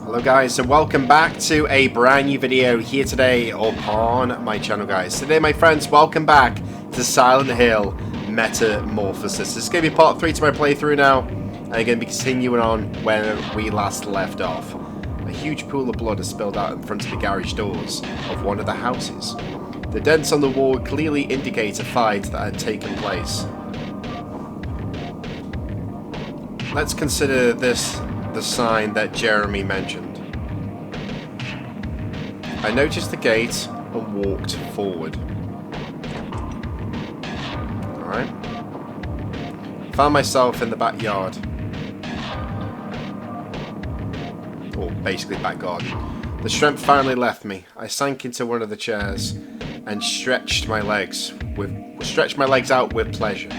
Hello guys, and welcome back to a brand new video here today upon my channel, guys. Today, my friends, welcome back to Silent Hill Metamorphoses. This is going to be part 3 to my playthrough now, and I'm going to be continuing on where we last left off. A huge pool of blood has spilled out in front of the garage doors of one of the houses. The dents on the wall clearly indicate a fight that had taken place. Let's consider this the sign that Jeremy mentioned. I noticed the gate and walked forward. Alright. Found myself in the backyard. Or basically back garden. The strength finally left me. I sank into one of the chairs and stretched my legs out with pleasure.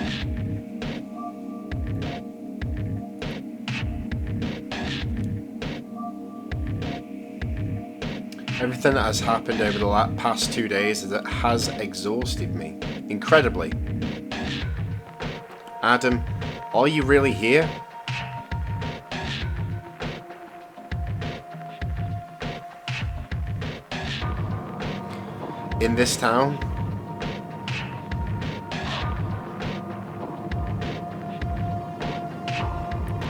Everything that has happened over the past 2 days has exhausted me. Incredibly. Adam, are you really here? In this town?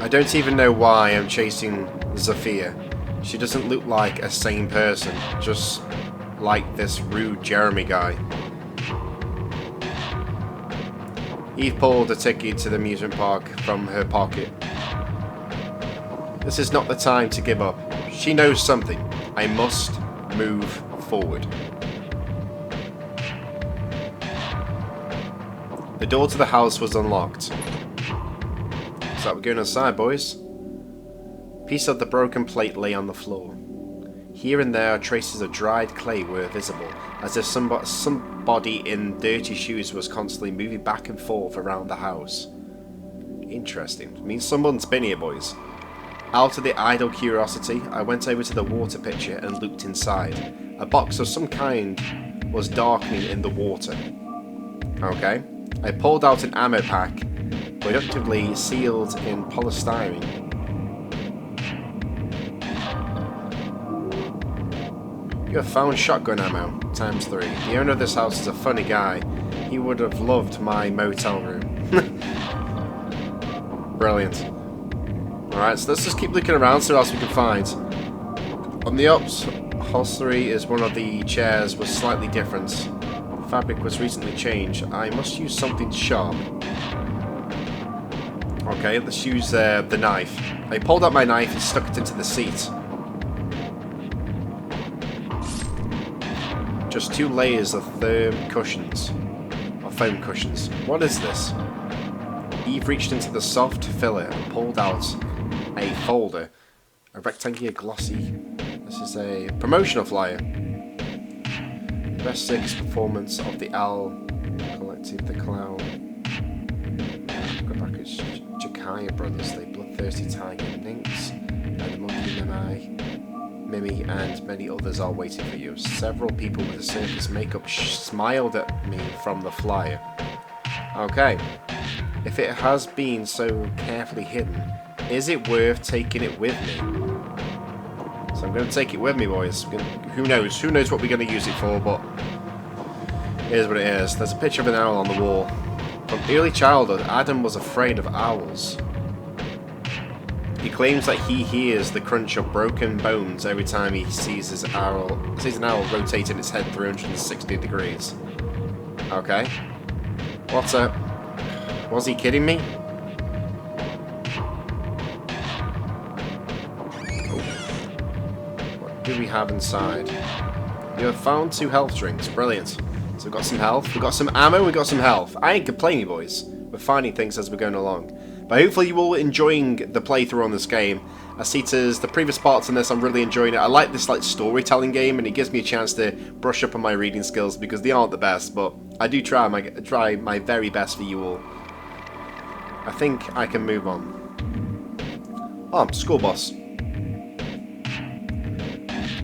I don't even know why I'm chasing ZOPHIA. She doesn't look like a sane person, just like this rude Jeremy guy. Eve pulled a ticket to the amusement park from her pocket. This is not the time to give up. She knows something. I must move forward. The door to the house was unlocked. So we're going inside, boys. A piece of the broken plate lay on the floor. Here and there, traces of dried clay were visible, as if somebody in dirty shoes was constantly moving back and forth around the house. Interesting. It means someone's been here, boys. Out of the idle curiosity, I went over to the water pitcher and looked inside. A box of some kind was darkening in the water. Okay. I pulled out an ammo pack, productively sealed in polystyrene. You have found shotgun ammo, ×3. The owner of this house is a funny guy. He would have loved my motel room. Brilliant. Alright, so let's just keep looking around, see what else we can find. On the upholstery is one of the chairs was slightly different. The fabric was recently changed. I must use something sharp. Okay, let's use the knife. I pulled out my knife and stuck it into the seat. Just 2 layers of foam cushions. What is this? Eve reached into the soft filler and pulled out a folder. A rectangular glossy. This is a promotional flyer. Best circus performance of the Owl Collective, the Clown. Go back, it's Jakaya Brothers, the Bloodthirsty Tiger, Nynx, and the Monkey Mimi, and many others are waiting for you. Several people with a circus makeup smiled at me from the flyer. Okay. If it has been so carefully hidden, is it worth taking it with me? So I'm going to take it with me, boys. Who knows? Who knows what we're going to use it for, but here's what it is. There's a picture of an owl on the wall. From early childhood, Adam was afraid of owls. He claims that he hears the crunch of broken bones every time he sees an owl rotating its head 360 degrees. Okay. What's up? Was he kidding me? Oh. What do we have inside? You have found 2 health drinks. Brilliant. So we've got some health, we've got some ammo, we've got some health. I ain't complaining, boys. We're finding things as we're going along. But hopefully you all enjoying the playthrough on this game. I see the previous parts in this, I'm really enjoying it. I like this storytelling game, and it gives me a chance to brush up on my reading skills because they aren't the best, but I do try my very best for you all. I think I can move on. Oh, school bus.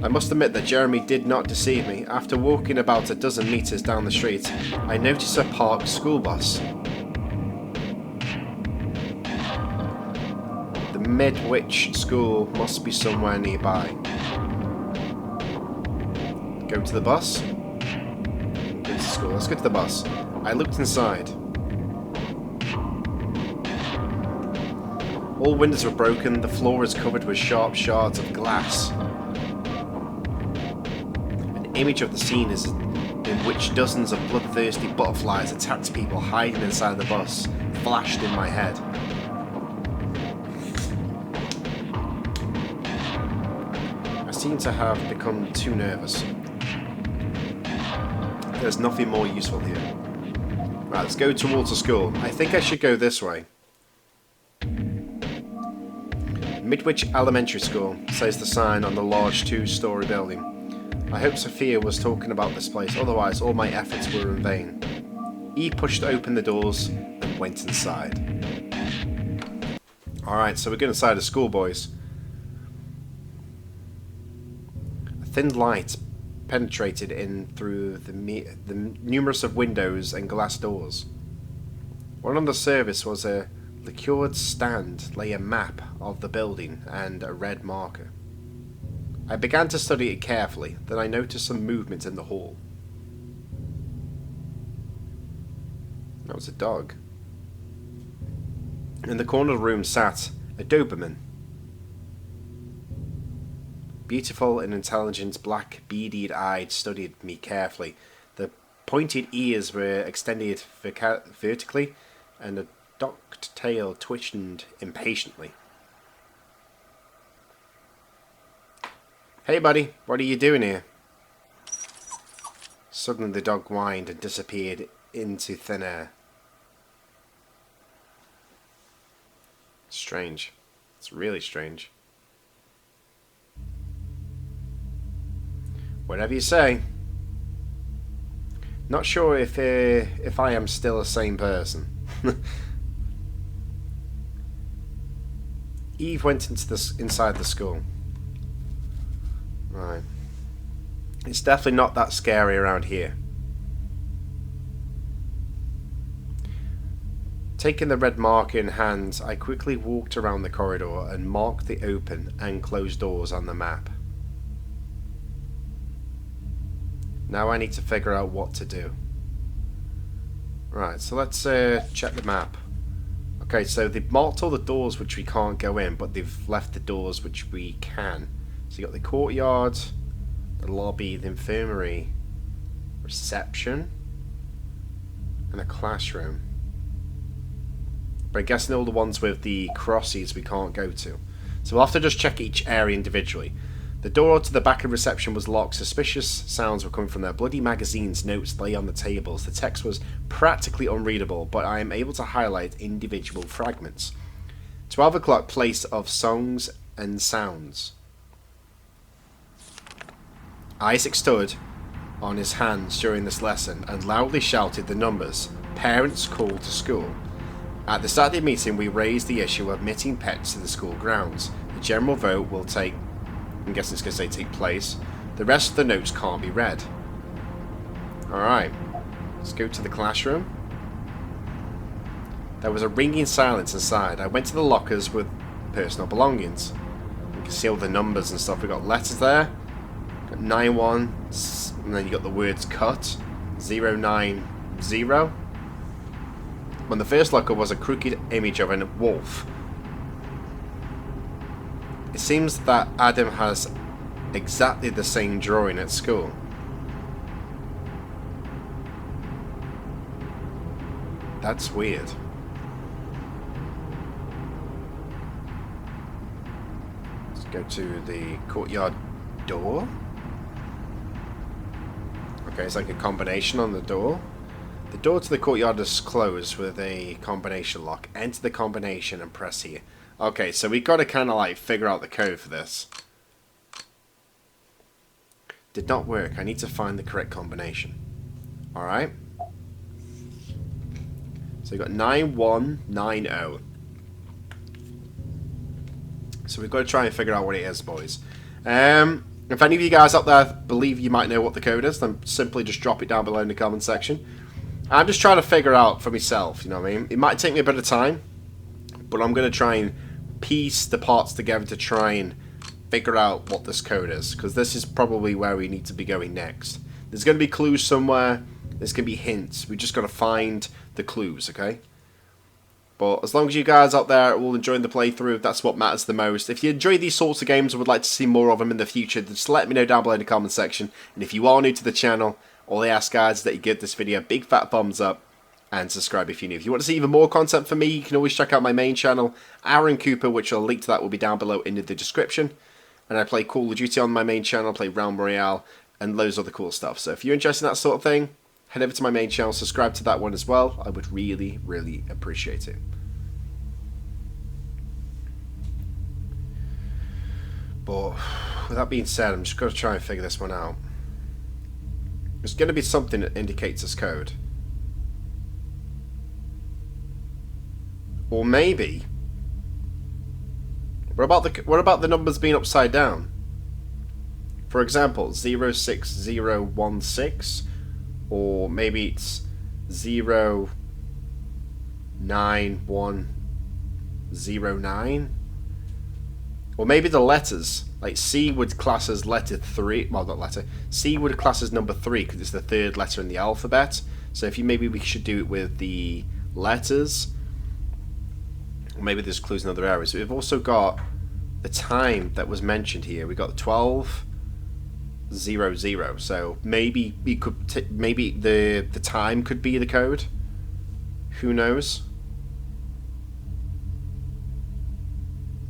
I must admit that Jeremy did not deceive me. After walking about a dozen meters down the street, I noticed a parked school bus. The Midwich School must be somewhere nearby. Go to the bus. Go to school. Let's go to the bus. I looked inside. All windows were broken. The floor is covered with sharp shards of glass. An image of the scene is in which dozens of bloodthirsty butterflies attacked people hiding inside the bus flashed in my head. I seem to have become too nervous. There's nothing more useful here. Right, let's go towards the school. I think I should go this way. Midwich Elementary School, says the sign on the large 2-story building. I hope Zophia was talking about this place, otherwise all my efforts were in vain. Eve pushed open the doors and went inside. Alright, so we're going inside the school, boys. A thin light penetrated in through the numerous of windows and glass doors. One on the surface was a lacquered stand, lay a map of the building and a red marker. I began to study it carefully, then I noticed some movement in the hall. That was a dog. In the corner of the room sat a Doberman. Beautiful and intelligent, black, beady eyes studied me carefully. The pointed ears were extended vertically, and the docked tail twitched impatiently. Hey buddy, what are you doing here? Suddenly the dog whined and disappeared into thin air. Strange. It's really strange. Whatever you say. Not sure if I am still the same person. Eve went inside the school. Right. It's definitely not that scary around here. Taking the red marker in hand, I quickly walked around the corridor and marked the open and closed doors on the map. Now I need to figure out what to do. Right, so let's check the map. Okay, so they've marked all the doors which we can't go in, but they've left the doors which we can. So you got the courtyard, the lobby, the infirmary, reception, and a classroom. But I'm guessing all the ones with the crosses we can't go to. So we'll have to just check each area individually. The door to the back of reception was locked. Suspicious sounds were coming from there. Bloody magazines, notes lay on the tables. The text was practically unreadable, but I am able to highlight individual fragments. 12 o'clock, place of songs and sounds. Isaac stood on his hands during this lesson and loudly shouted the numbers. Parents called to school. At the Saturday meeting, we raised the issue of admitting pets to the school grounds. The general vote will take, I'm guessing it's going to say take place. The rest of the notes can't be read. Alright, let's go to the classroom. There was a ringing silence inside. I went to the lockers with personal belongings. You can see all the numbers and stuff. We got letters there. Got 91, and then you got the words cut. 090. When the first locker was a crooked image of a wolf. It seems that Adam has exactly the same drawing at school. That's weird. Let's go to the courtyard door. Okay, it's like a combination on the door. The door to the courtyard is closed with a combination lock. Enter the combination and press here. Okay, so we got to kind of like figure out the code for this. Did not work. I need to find the correct combination. Alright. So we got 9190. So we've got to try and figure out what it is, boys. If any of you guys out there believe you might know what the code is, then simply just drop it down below in the comment section. I'm just trying to figure out for myself, you know what I mean? It might take me a bit of time, but I'm going to try and piece the parts together to try and figure out what this code is, because this is probably where we need to be going next. There's going to be clues somewhere, there's going to be hints, we just got to find the clues, okay? But as long as you guys out there are all enjoying the playthrough, that's what matters the most. If you enjoy these sorts of games and would like to see more of them in the future, just let me know down below in the comment section. And if you are new to the channel, all I ask, guys, is that you give this video a big fat thumbs up and subscribe if you're new. If you want to see even more content from me, you can always check out my main channel, Arron Cooper, which I'll link to that will be down below in the description. And I play Call of Duty on my main channel, play Realm Royale, and loads of other cool stuff. So if you're interested in that sort of thing, head over to my main channel, subscribe to that one as well. I would really, really appreciate it. But with that being said, I'm just going to try and figure this one out. There's going to be something that indicates this code. Or maybe... What about the numbers being upside down? For example, 06016, or maybe it's 09109. Or maybe the letters, like C would class as letter 3, well not letter, C would class as number 3 because it's the third letter in the alphabet. So if you, maybe we should do it with the letters. Or maybe there's clues in other areas. We've also got the time that was mentioned here. We got 12:00. So maybe we could maybe the time could be the code. Who knows?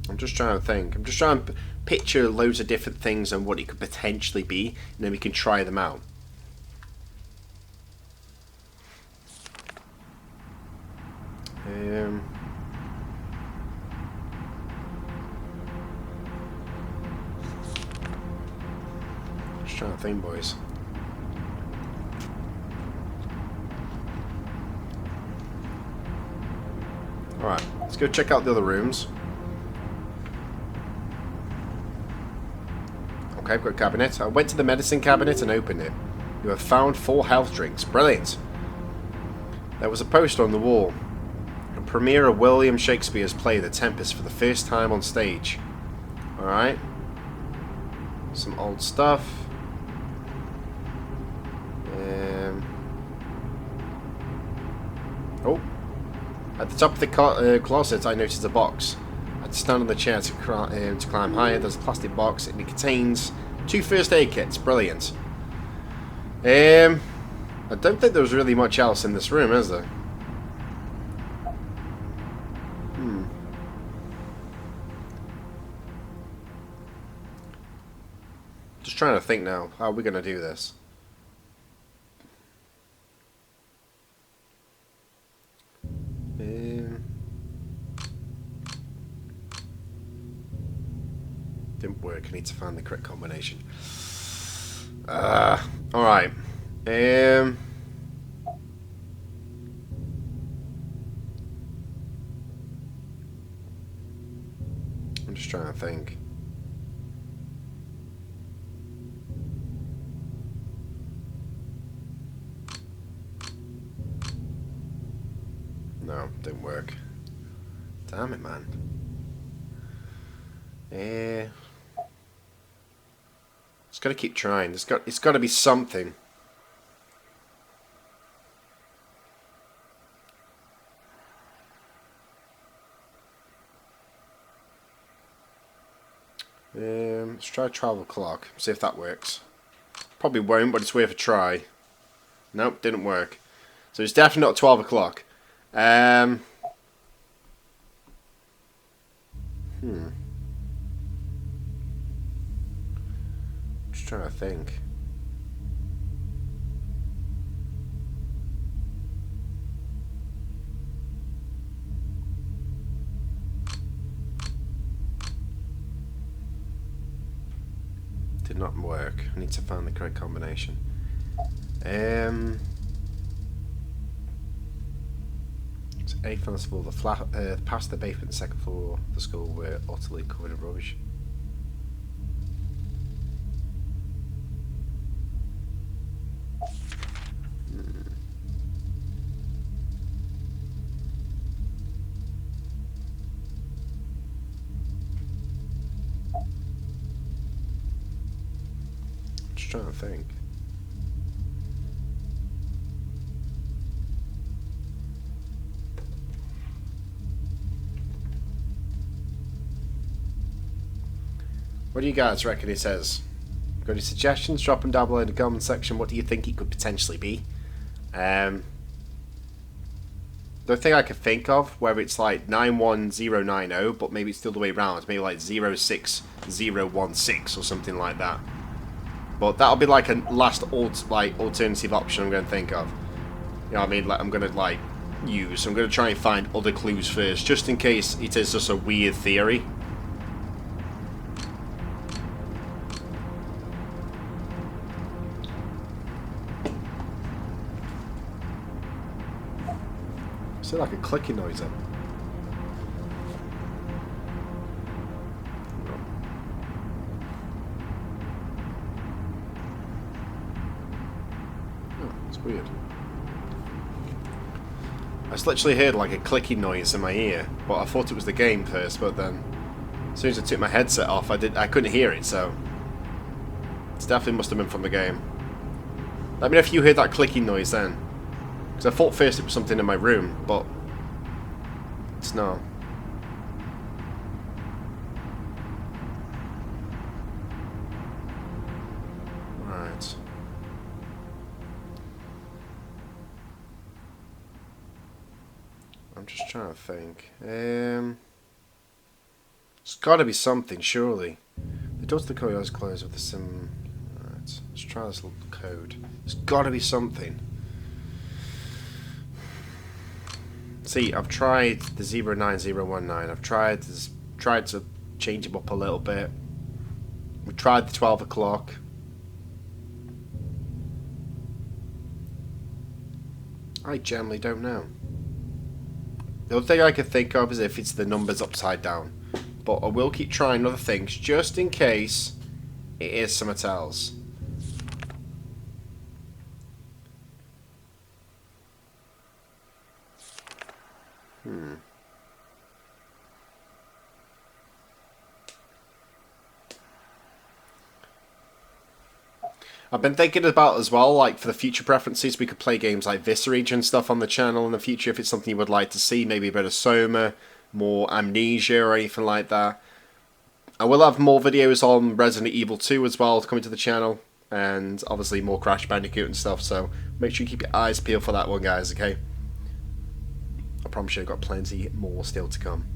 I'm just trying to think. I'm just trying to picture loads of different things and what it could potentially be, and then we can try them out. Just trying to think, boys. Alright, let's go check out the other rooms. Okay, I've got a cabinet. I went to the medicine cabinet and opened it. You have found 4 health drinks. Brilliant. There was a poster on the wall. A premiere of William Shakespeare's play The Tempest for the first time on stage. Alright. Some old stuff. Oh. At the top of the closet, I noticed a box. I had to stand on the chair to climb higher. There's a plastic box and it contains 2 first aid kits. Brilliant. I don't think there's really much else in this room, is there? Just trying to think now. How are we going to do this? Didn't work. I need to find the correct combination. Alright. I'm just trying to think. No, didn't work. Damn it, man. Just gotta keep trying. It's got to be something. Let's try 12 o'clock. See if that works. Probably won't, but it's worth a try. Nope, didn't work. So it's definitely not 12 o'clock. Just trying to think. Did not work. I need to find the correct combination. It's 8th first floor. The past the basement, the 2nd floor of the school were utterly covered in rubbish. trying to think. What do you guys reckon it says? Got any suggestions? Drop them down below in the comment section. What do you think it could potentially be? The thing I could think of, whether it's like 91090, but maybe it's still the way around. Maybe like 06016 or something like that. But that'll be like a last alternative option I'm going to think of. You know what I mean? Like, I'm going to like use. I'm going to try and find other clues first, just in case it is just a weird theory. Is it like a clicking noise then? No. Oh, it's weird. I just literally heard like a clicking noise in my ear, but I thought it was the game first, but then as soon as I took my headset off, I couldn't hear it, so it definitely must have been from the game. Let me know if you heard that clicking noise then. Because I thought first it was something in my room, but it's not. Right. I'm just trying to think. It's got to be something, surely. The door to the corridor is closed with some. Right. Let's try this little code. There's got to be something. See, I've tried the 09019. I've tried to change him up a little bit. We tried the 12 o'clock. I generally don't know. The only thing I can think of is if it's the numbers upside down. But I will keep trying other things just in case it is something else. I've been thinking about as well, like for the future preferences, we could play games like Viscerage and stuff on the channel in the future if it's something you would like to see. Maybe a bit of Soma, more Amnesia or anything like that. I will have more videos on Resident Evil 2 as well coming to the channel. And obviously more Crash Bandicoot and stuff, so make sure you keep your eyes peeled for that one, guys, okay? I promise you I've got plenty more still to come.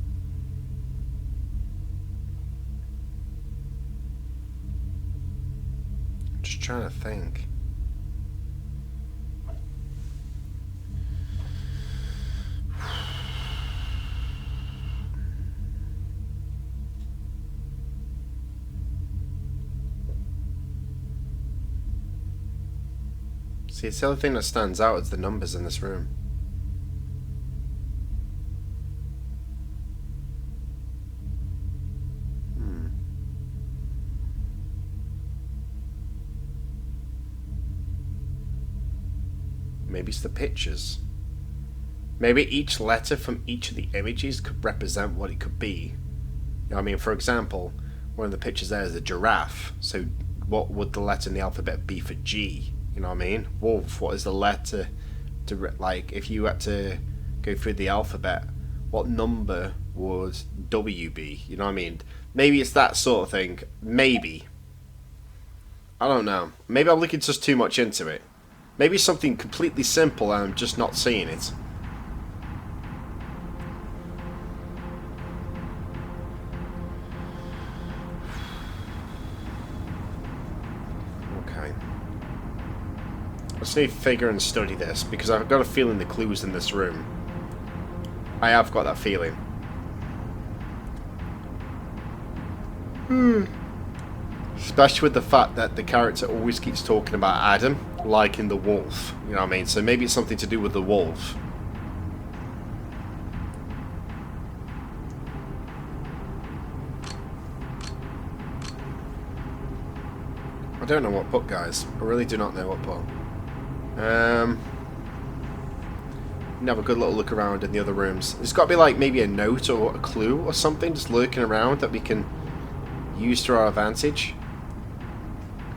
Just trying to think. See, it's the other thing that stands out is the numbers in this room. Maybe it's the pictures. Maybe each letter from each of the images could represent what it could be. You know what I mean? For example, one of the pictures there is a giraffe. So what would the letter in the alphabet be for G? You know what I mean? Wolf, what is the letter to, like, if you had to go through the alphabet, what number would W be? You know what I mean? Maybe it's that sort of thing. Maybe. I don't know. Maybe I'm looking just too much into it. Maybe something completely simple and I'm just not seeing it. Okay. Let's need to figure and study this because I've got a feeling the clue's in this room. I have got that feeling. Especially with the fact that the character always keeps talking about Adam, like in the wolf. You know what I mean? So maybe it's something to do with the wolf. I don't know what book, guys. I really do not know what book. Have a good little look around in the other rooms. There's got to be like maybe a note or a clue or something just lurking around that we can use to our advantage.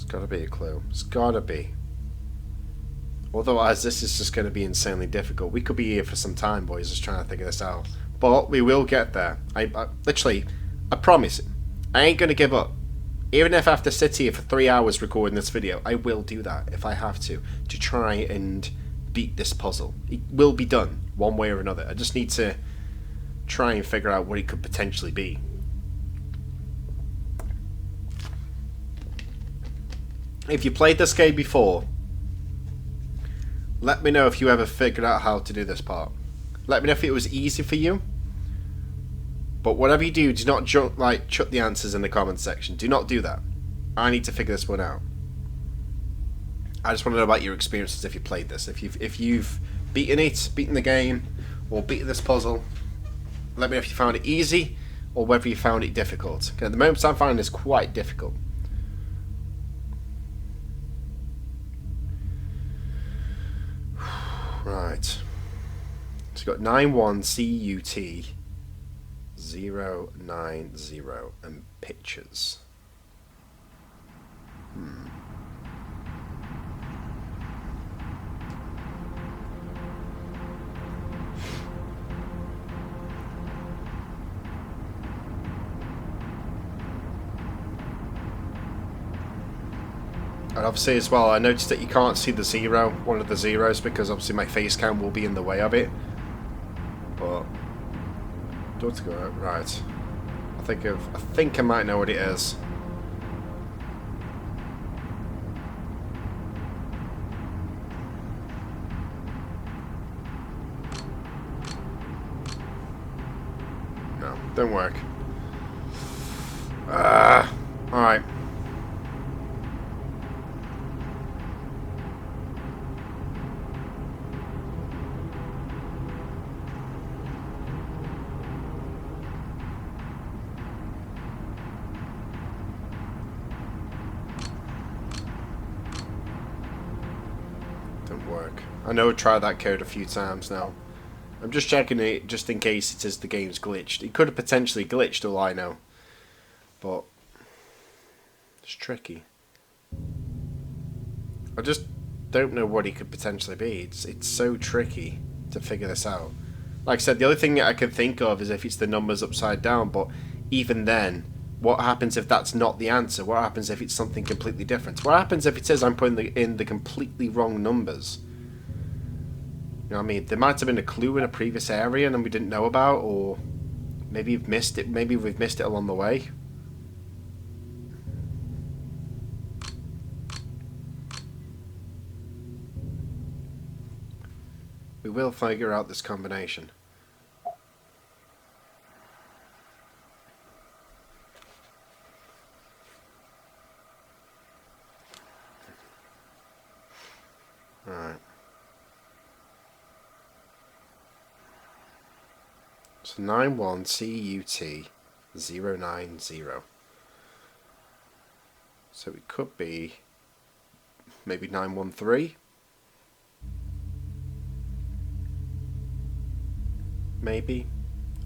There's got to be a clue. It's got to be. Otherwise, this is just going to be insanely difficult. We could be here for some time, boys, just trying to figure this out. But we will get there. I literally, I promise, I ain't going to give up. Even if I have to sit here for 3 hours recording this video, I will do that if I have to try and beat this puzzle. It will be done, one way or another. I just need to try and figure out what it could potentially be. If you played this game before, let me know if you ever figured out how to do this part. Let me know if it was easy for you. But whatever you do not chuck the answers in the comments section. Do not do that. I need to figure this one out. I just want to know about your experiences if you played this. If you've beaten the game, or beaten this puzzle. Let me know if you found it easy, or whether you found it difficult. Okay, at the moment I'm finding this quite difficult. Right. So you've got 91CUT 090 and pictures. And obviously as well, I noticed that you can't see the zero, one of the zeros, because obviously my face cam will be in the way of it. But don't go out. Right. I think I might know what it is. No, don't work. Alright. Work. I know I've tried that code a few times now. I'm just checking it just in case it is the game's glitched. It could have potentially glitched, all I know. But it's tricky. I just don't know what it could potentially be. It's so tricky to figure this out. Like I said, the only thing that I can think of is if it's the numbers upside down, but even then, what happens if that's not the answer? What happens if it's something completely different? What happens if it says I'm putting in the completely wrong numbers? You know what I mean? There might have been a clue in a previous area and we didn't know about, or maybe you've missed it. Maybe we've missed it along the way. We will figure out this combination. Alright. So 91CUT 090. So it could be maybe 913. Maybe.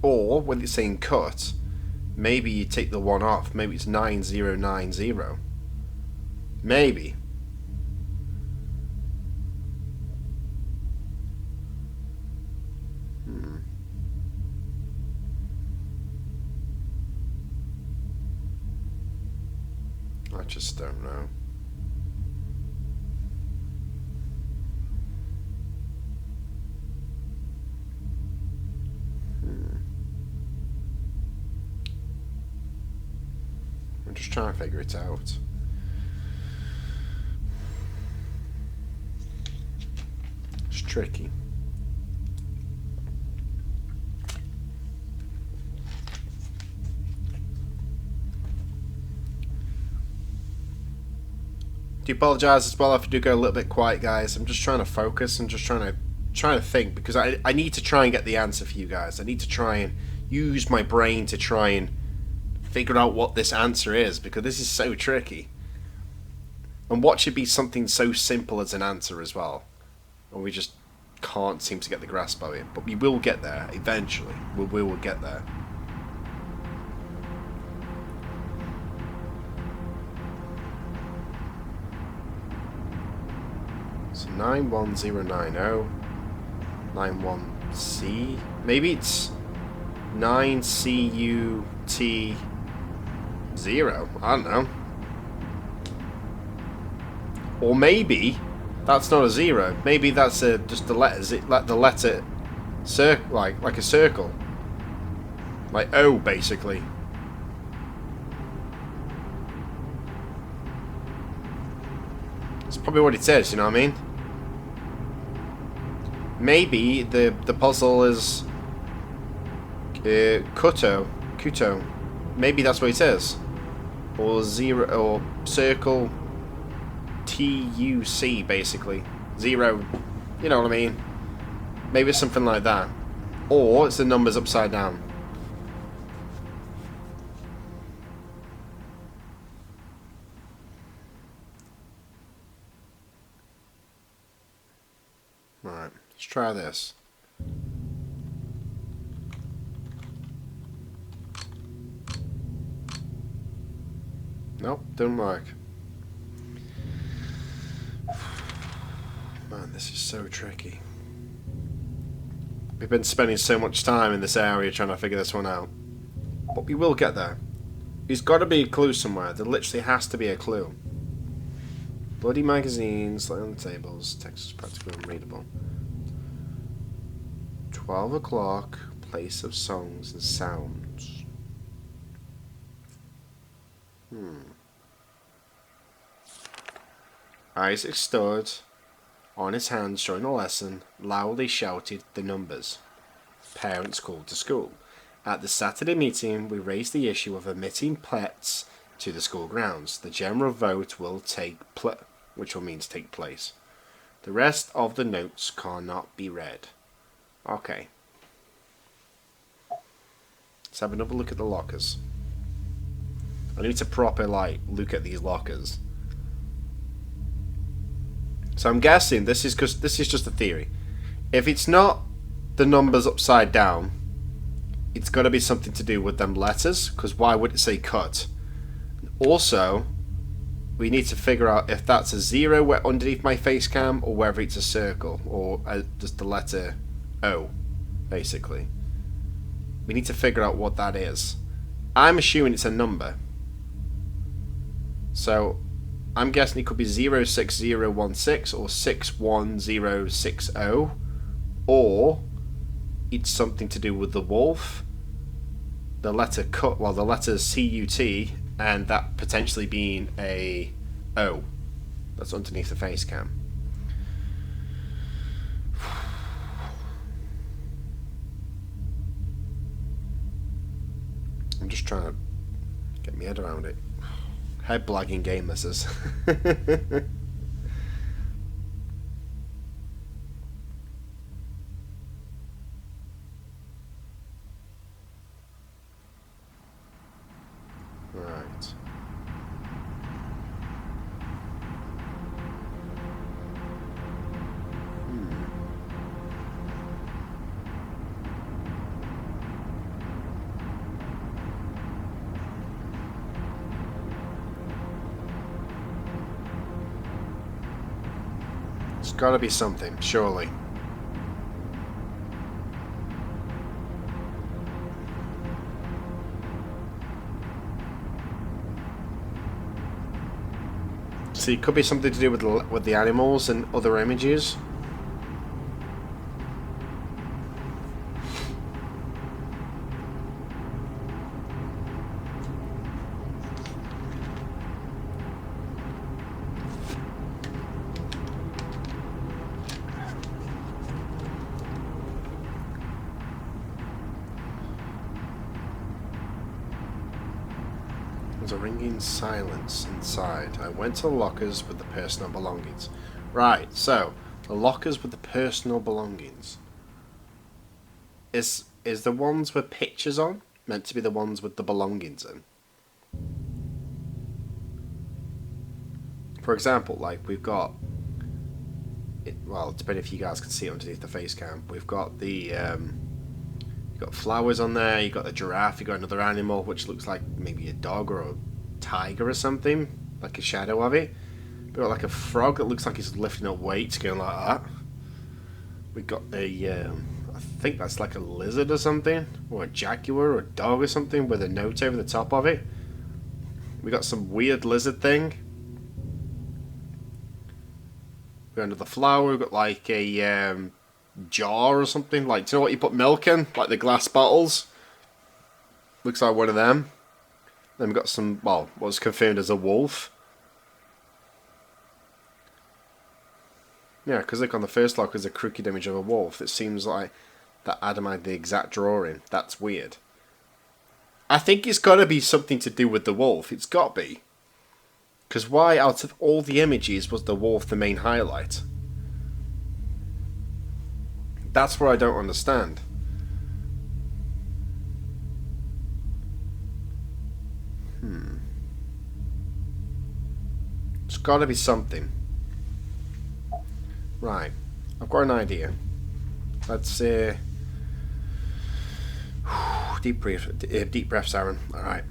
Or when it's saying cut, maybe you take the one off. Maybe it's 9090. Maybe. I just don't know. I'm just trying to figure it out. It's tricky. Do apologise as well if I do go a little bit quiet, guys. I'm just trying to focus. I'm just trying to think, because I need to try and get the answer for you guys. I need to try and use my brain to try and figure out what this answer is, because this is so tricky. And what should be something so simple as an answer as well, and we just can't seem to get the grasp of it. But we will get there eventually. We will get there. So 91090. 91C. Maybe it's 9CUT0. I don't know. Or maybe that's not a 0. Maybe that's just the letters. Like the letter like a circle. Like O, basically. It's probably what it is, you know what I mean? Maybe the puzzle is Kuto. Maybe that's what it is. Or 0 or circle TUC, basically. 0. You know what I mean? Maybe it's something like that. Or it's the numbers upside down. Alright, let's try this. Nope, didn't work. Man, this is so tricky. We've been spending so much time in this area trying to figure this one out. But we will get there. There's got to be a clue somewhere. There literally has to be a clue. Bloody magazines, lying on the tables, text is practically unreadable. 12 o'clock, place of songs and sounds. Isaac stood on his hands during the lesson, loudly shouted the numbers. Parents called to school. At the Saturday meeting, we raised the issue of admitting pets to the school grounds. The general vote will which will mean to take place. The rest of the notes cannot be read. Okay. Let's have another look at the lockers. I need to proper look at these lockers. So I'm guessing this is just a theory. If it's not the numbers upside down, it's got to be something to do with them letters, because why would it say cut? Also, we need to figure out if that's a 0 underneath my face cam, or whether it's a circle, or just the letter O, basically. We need to figure out what that is. I'm assuming it's a number. So, I'm guessing it could be 06016 or 61060, or it's something to do with the wolf, the letter cut, well, the letters CUT, and that potentially being a O that's underneath the face cam. I'm just trying to get my head around it. Head blagging game this is. Right. It's gotta be something, surely. See, it could be something to do with the animals and other images. There's a ringing silence inside. I went to the lockers with the personal belongings. Right, so the lockers with the personal belongings. Is the ones with pictures on meant to be the ones with the belongings in? For example, like we've got well, depending if you guys can see it underneath the face cam, we've got the you've got flowers on there, you've got the giraffe, you've got another animal which looks like maybe a dog or a tiger or something, like a shadow of it. We got like a frog that looks like he's lifting a weight, going like that. We got a, I think that's like a lizard or something, or a jaguar or a dog or something with a note over the top of it. We got some weird lizard thing. We got another flower. We got like a jar or something. Like, do you know what you put milk in? Like the glass bottles. Looks like one of them. Then we got some, well, what's confirmed as a wolf. Yeah, because look on the first log there's a crooked image of a wolf. It seems like that Adam had the exact drawing. That's weird. I think it's got to be something to do with the wolf. It's got to be. Because why, out of all the images, was the wolf the main highlight? That's what I don't understand. It's got to be something. Right. I've got an idea. Let's deep breaths, Arron. Alright.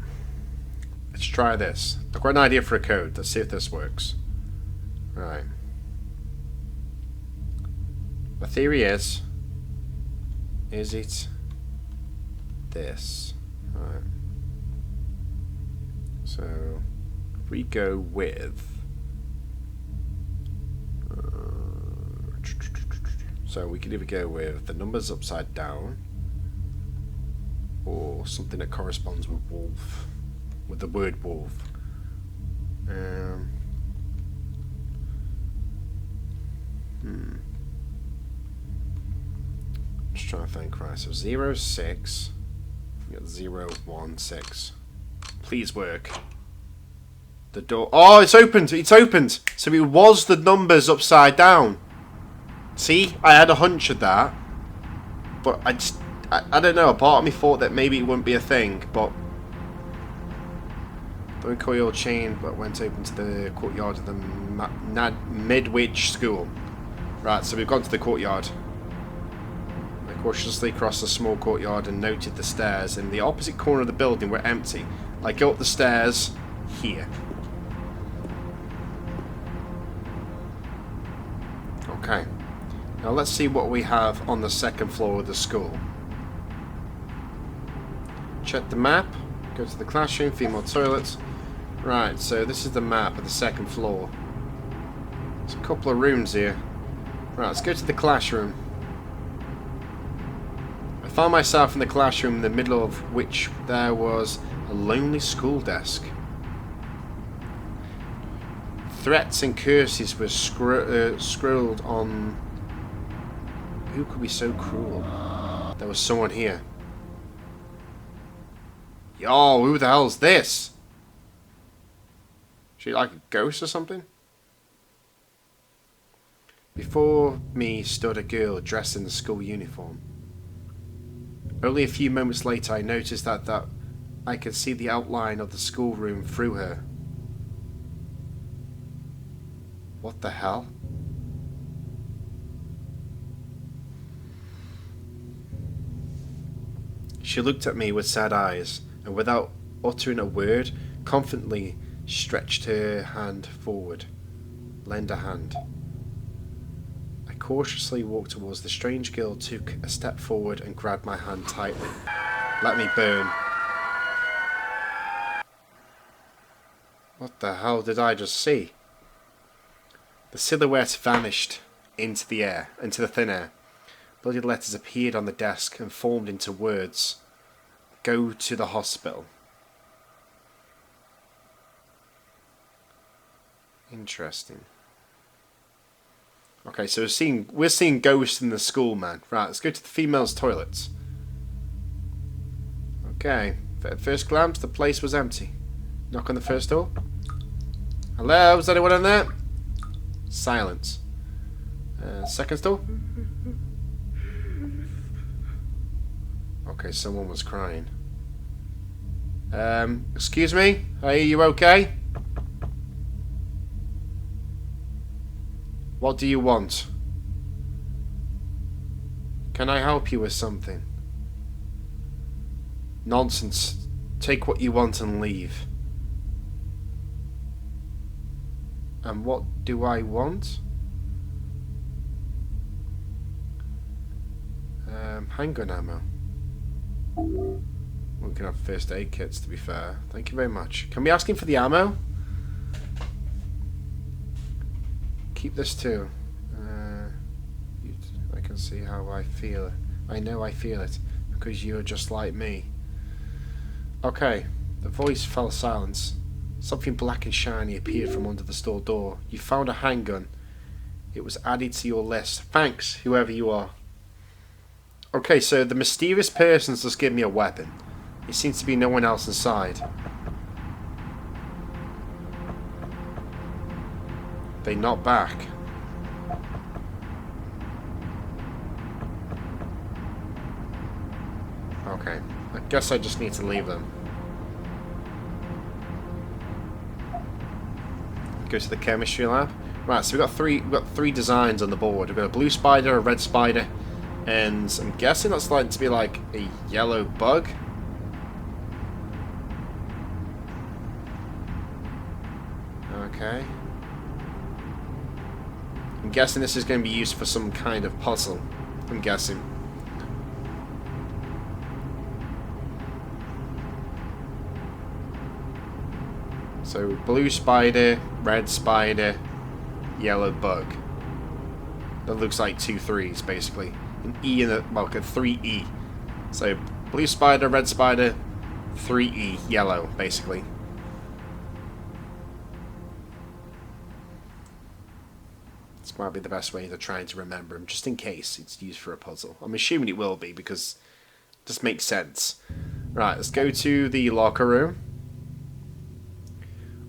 Let's try this. I've got an idea for a code. Let's see if this works. Right. My theory is it this? Right. So, if we go with... so we could either go with the numbers upside down, or something that corresponds with wolf, with the word wolf. Just trying to think. Right, so 0, 6. We got 0, 1, 6. Please work. The door. Oh, it's opened! It's opened! So it was the numbers upside down. See? I had a hunch of that. But I don't know. A part of me thought that maybe it wouldn't be a thing, but... the coil chain but went open to the courtyard of the Midwich School. Right, so we've gone to the courtyard. I cautiously crossed the small courtyard and noted the stairs in the opposite corner of the building were empty. I go up the stairs here. Okay. Now let's see what we have on the second floor of the school. Check the map. Go to the classroom, female toilets. Right, so this is the map of the second floor. There's a couple of rooms here. Right, let's go to the classroom. I found myself in the classroom in the middle of which there was a lonely school desk. Threats and curses were scrolled on. Who could be so cruel? There was someone here. Yo, who the hell's this? She like a ghost or something? Before me stood a girl dressed in the school uniform. Only a few moments later I noticed that I could see the outline of the schoolroom through her. What the hell? She looked at me with sad eyes, and without uttering a word, confidently stretched her hand forward. Lend a hand. I cautiously walked towards the strange girl, took a step forward and grabbed my hand tightly. Let me burn. What the hell did I just see? The silhouette vanished into the air, into the thin air. Bloody letters appeared on the desk and formed into words. Go to the hospital. Interesting. Okay, so we're seeing ghosts in the school, man. Right, let's go to the females' toilets. Okay, at first glance, the place was empty. Knock on the first door. Hello, is anyone in there? Silence. Second door. Okay, someone was crying. Excuse me? Are you okay? What do you want? Can I help you with something? Nonsense. Take what you want and leave. And what do I want? Handgun ammo. We can have first aid kits, to be fair. Thank you very much. Can we ask him for the ammo? Keep this too. I can see how I feel it. I know I feel it, because you're just like me. Okay, the voice fell silence. Something black and shiny appeared from under the store door. You found a handgun. It was added to your list. Thanks, whoever you are. Okay, so the mysterious person's just given me a weapon. It seems to be no one else inside. They not back. Okay, I guess I just need to leave them. Go to the chemistry lab. Right, so we've got three designs on the board. We've got a blue spider, a red spider, and I'm guessing that's like to be like a yellow bug. Okay. I'm guessing this is going to be used for some kind of puzzle. I'm guessing. So, blue spider, red spider, yellow bug. That looks like 2 3s, basically. An E and a, well, a 3E. So, blue spider, red spider, 3E, yellow, basically. This might be the best way of trying to remember them, just in case it's used for a puzzle. I'm assuming it will be, because it just makes sense. Right, let's go to the locker room.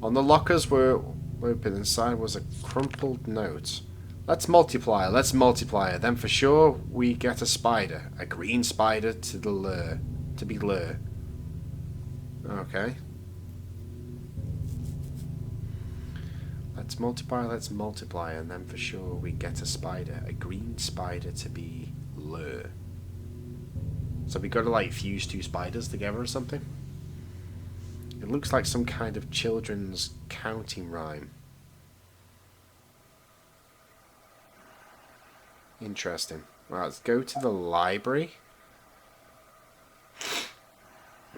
On the lockers were open. Inside was a crumpled note. Let's multiply. Let's multiply. Then for sure we get a spider. A green spider to the lure. To be lure. Okay. Let's multiply, and then for sure we get a spider. A green spider to be lure. So we got to like fuse 2 spiders together or something? It looks like some kind of children's counting rhyme. Interesting. Right, let's go to the library.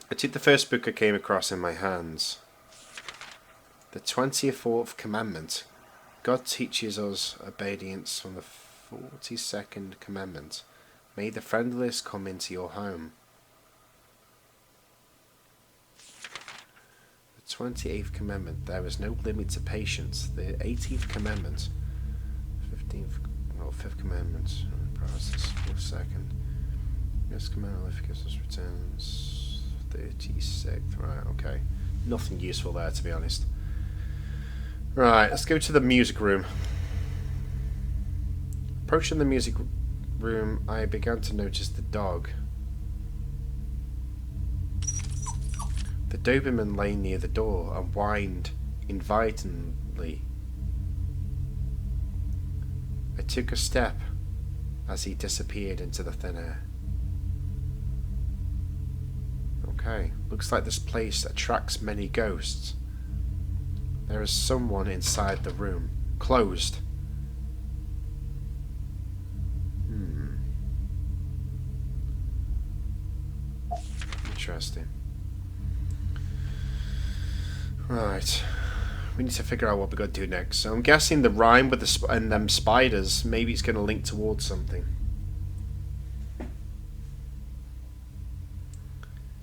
I took the first book I came across in my hands. The 24th Commandment. God teaches us obedience from the 42nd Commandment. May the friendless come into your home. 28th Commandment. There is no limit to patience. The 18th Commandment. 5th Commandment. Process. 2nd. Yes, commandment. If gives us returns. 36th. Right. Okay. Nothing useful there, to be honest. Right. Let's go to the music room. Approaching the music room, I began to notice the dog. The Doberman lay near the door and whined invitingly. I took a step as he disappeared into the thin air. Okay, looks like this place attracts many ghosts. There is someone inside the room. Closed. Interesting. Right, we need to figure out what we're going to do next. So I'm guessing the rhyme with the and them spiders, maybe it's going to link towards something.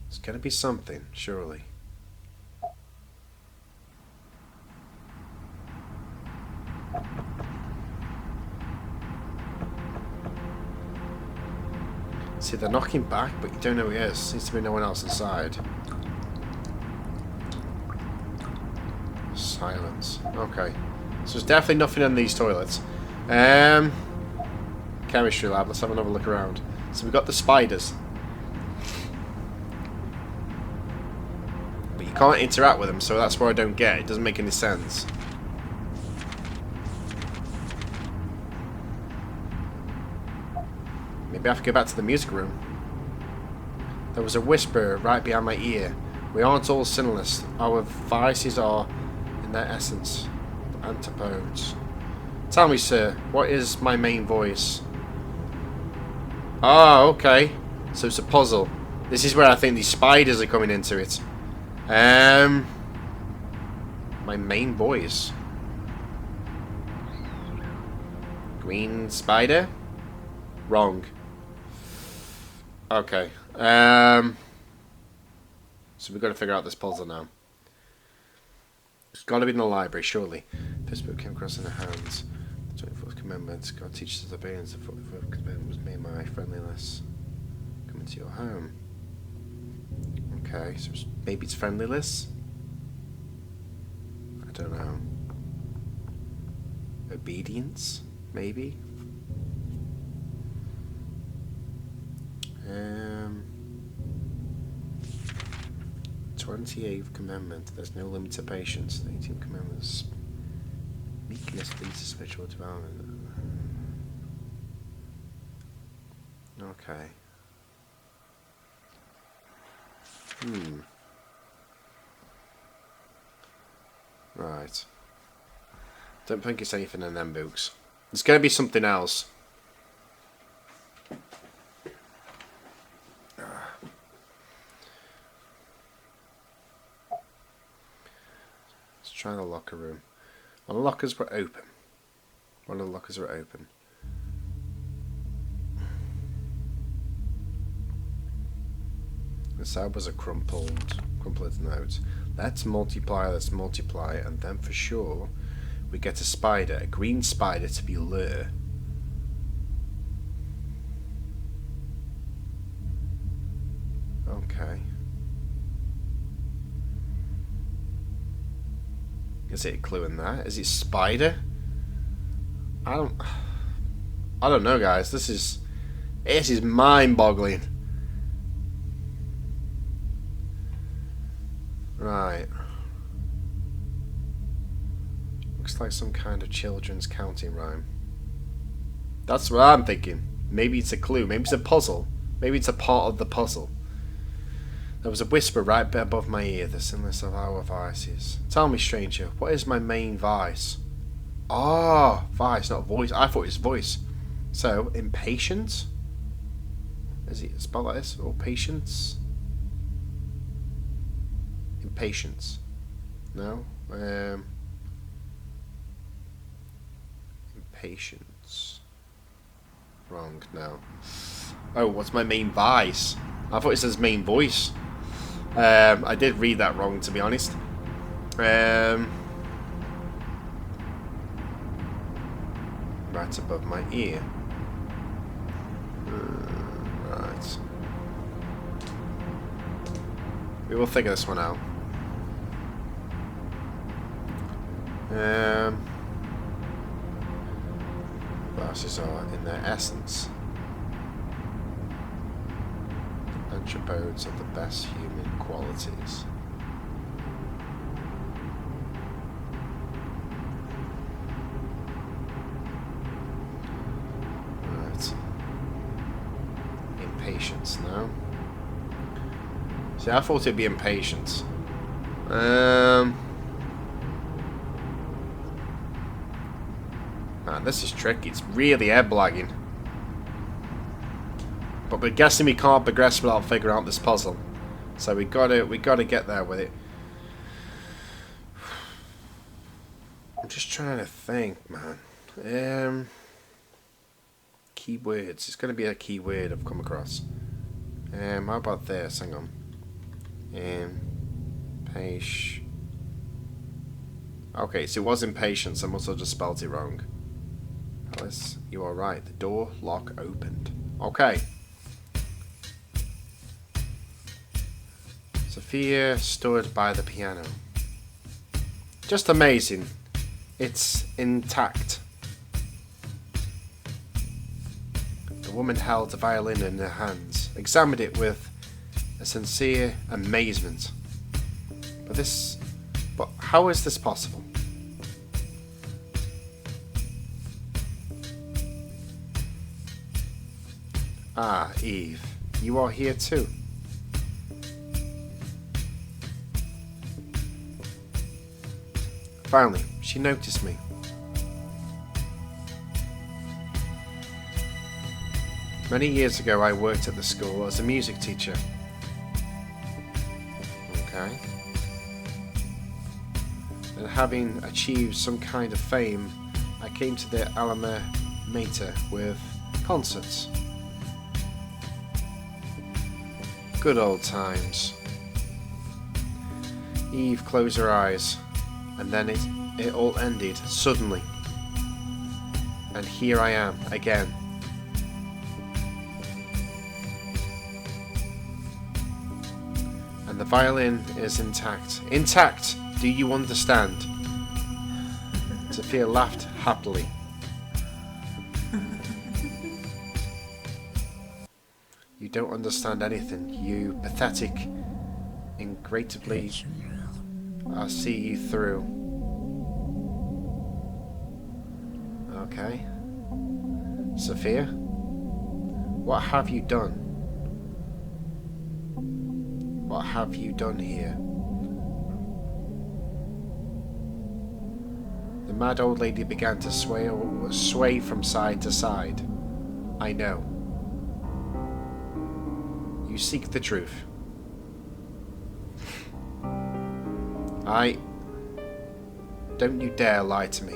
It's going to be something, surely. See, they're knocking back, but you don't know who he is. Seems to be no one else inside. Silence. Okay. So there's definitely nothing in these toilets. Chemistry lab. Let's have another look around. So we've got the spiders. But you can't interact with them, so that's where I don't get. It doesn't make any sense. Maybe I have to go back to the music room. There was a whisper right behind my ear. We aren't all sinless. Our vices are, in their essence, the Antipodes. Tell me, sir, what is my main voice? Ah, okay. So it's a puzzle. This is where I think these spiders are coming into it. My main voice. Green spider? Wrong. Okay. So we've got to figure out this puzzle now. It's got to be in the library, surely. First book came across in the hands. The 24th Commandment. God teaches us obedience. The 44th Commandment was made my friendliness. Come into your home. Okay, so maybe it's friendliness? I don't know. Obedience? Maybe? 28th Commandment. There's no limit to patience. The 18th Commandment is meekness leads to spiritual development. Okay. Right. Don't think it's anything in them books. It's going to be something else. Let's try the locker room. All the lockers were open. One of the lockers were open. Inside was a crumpled note. Let's multiply, and then for sure we get a spider, a green spider to be lure. Okay. Is it a clue in that? Is it spider? I don't know, guys. This is mind-boggling. Right. Looks like some kind of children's counting rhyme. That's what I'm thinking. Maybe it's a clue. Maybe it's a puzzle. Maybe it's a part of the puzzle. There was a whisper right above my ear, the sinless of our vices. Tell me, stranger, what is my main vice? Ah, vice, not voice. I thought it was voice. So, impatience? Is it spelled like this? Or patience? Impatience. No? Impatience. Wrong, no. Oh, what's my main vice? I thought it says main voice. I did read that wrong, to be honest. Right above my ear. Right. We will figure this one out. Vices are in their essence antipodes of the best human qualities. Right. Impatience now. See, I thought it'd be impatience. Man, this is tricky. It's really head-blagging. But we're guessing we can't progress without figuring out this puzzle. So we gotta get there with it. I'm just trying to think, man. Keywords. It's gonna be a keyword I've come across. How about this? Hang on. Okay, so it was impatience. I must have just spelled it wrong. Alice, you are right. The door lock opened. Okay. Sophia stood by the piano. Just amazing. It's intact. The woman held the violin in her hands, examined it with a sincere amazement. But how is this possible? Ah, Eve, you are here too. Finally, she noticed me. Many years ago, I worked at the school as a music teacher. Okay. And having achieved some kind of fame, I came to the alma mater with concerts. Good old times. Eve closed her eyes, and then it all ended suddenly. And here I am again. And the violin is intact. Intact! Do you understand? ZOPHIA laughed happily. You don't understand anything, you pathetic, ingratefully. I'll see you through. Okay. ZOPHIA? What have you done? What have you done here? The mad old lady began to sway from side to side. I know. You seek the truth. Don't you dare lie to me.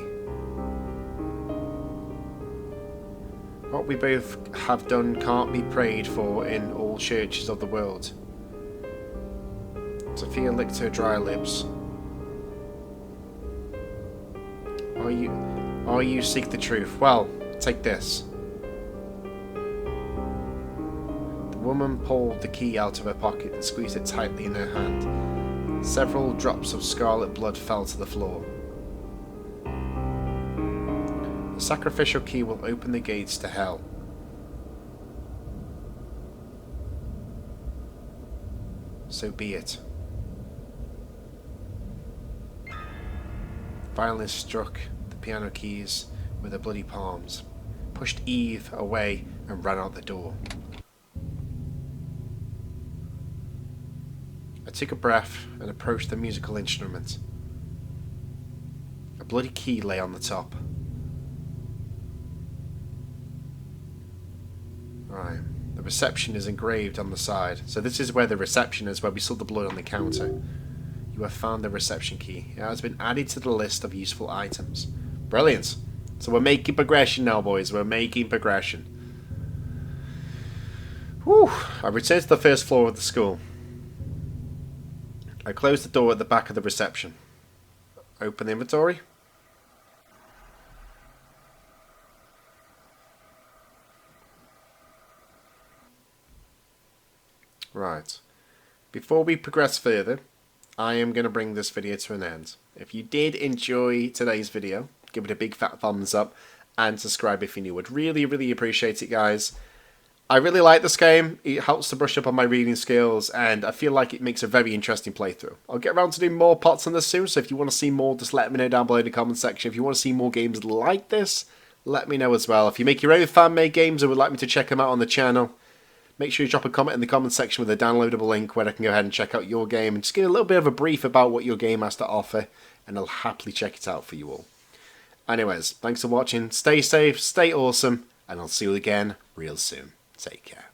What we both have done can't be prayed for in all churches of the world. ZOPHIA licked her dry lips. Or you seek the truth. Well, take this. The woman pulled the key out of her pocket and squeezed it tightly in her hand. Several drops of scarlet blood fell to the floor. The sacrificial key will open the gates to hell. So be it. Violin struck the piano keys with her bloody palms, pushed Eve away and ran out the door. I took a breath and approached the musical instrument. A bloody key lay on the top. Right, the reception is engraved on the side. So this is where the reception is, where we saw the blood on the counter. You have found the reception key. It has been added to the list of useful items. Brilliant. So we're making progression now, boys. We're making progression. Whew. I returned to the first floor of the school. I closed the door at the back of the reception. Open the inventory. Right. Before we progress further, I am going to bring this video to an end. If you did enjoy today's video, give it a big fat thumbs up and subscribe if you're new. I'd really, really appreciate it, guys. I really like this game. It helps to brush up on my reading skills, and I feel like it makes a very interesting playthrough. I'll get around to doing more parts on this soon, so if you want to see more, just let me know down below in the comment section. If you want to see more games like this, let me know as well. If you make your own fan-made games or would like me to check them out on the channel, make sure you drop a comment in the comment section with a downloadable link where I can go ahead and check out your game and just give a little bit of a brief about what your game has to offer, and I'll happily check it out for you all. Anyways, thanks for watching. Stay safe, stay awesome, and I'll see you again real soon. Take care.